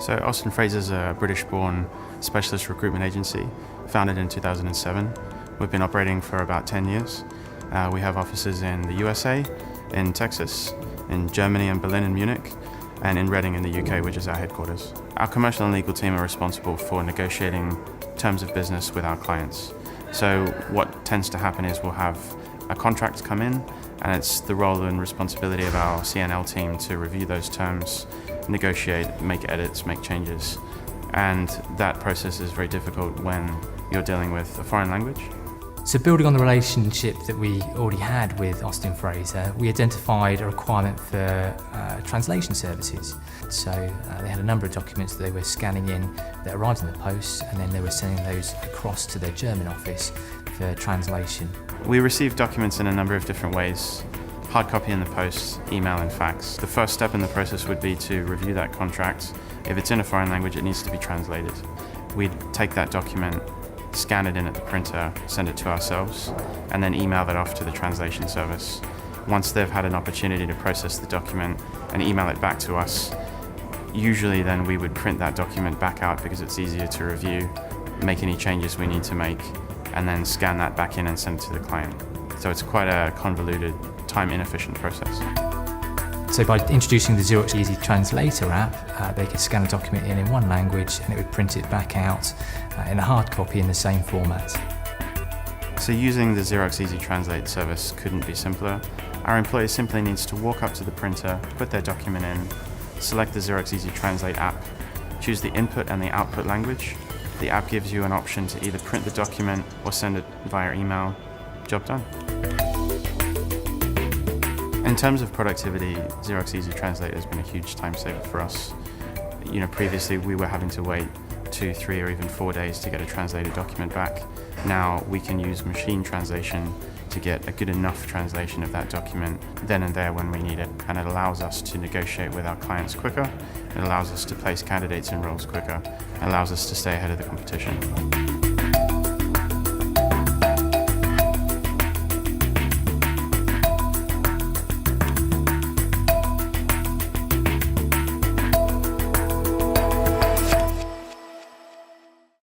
So Austin Fraser is a British-born specialist recruitment agency, founded in 2007. We've been operating for about 10 years. We have offices in the USA, in Texas, in Germany and Berlin and Munich, and in Reading in the UK, which is our headquarters. Our commercial and legal team are responsible for negotiating terms of business with our clients. So what tends to happen is we'll have a contract come in, and it's the role and responsibility of our CNL team to review those terms, negotiate, make edits, make changes. And that process is very difficult when you're dealing with a foreign language. So building on the relationship that we already had with Austin Fraser, we identified a requirement for translation services. So they had a number of documents that they were scanning in that arrived in the post, and then they were sending those across to their German office for translation. We receive documents in a number of different ways: hard copy in the post, email and fax. The first step in the process would be to review that contract. If it's in a foreign language, it needs to be translated. We'd take that document, scan it in at the printer, send it to ourselves, and then email that off to the translation service. Once they've had an opportunity to process the document and email it back to us, usually then we would print that document back out because it's easier to review, make any changes we need to make, and then scan that back in and send it to the client. So it's quite a convoluted, time-inefficient process. So by introducing the Xerox Easy Translator app, they could scan a document in one language and it would print it back out in a hard copy in the same format. So using the Xerox Easy Translate service couldn't be simpler. Our employee simply needs to walk up to the printer, put their document in, select the Xerox Easy Translate app, choose the input and the output language. The app gives you an option to either print the document or send it via email. Job done. In terms of productivity, Xerox Easy Translate has been a huge time saver for us. Previously we were having to wait 2, 3 or even 4 days to get a translated document back. Now we can use machine translation to get a good enough translation of that document then and there when we need it, and it allows us to negotiate with our clients quicker, it allows us to place candidates in roles quicker, it allows us to stay ahead of the competition.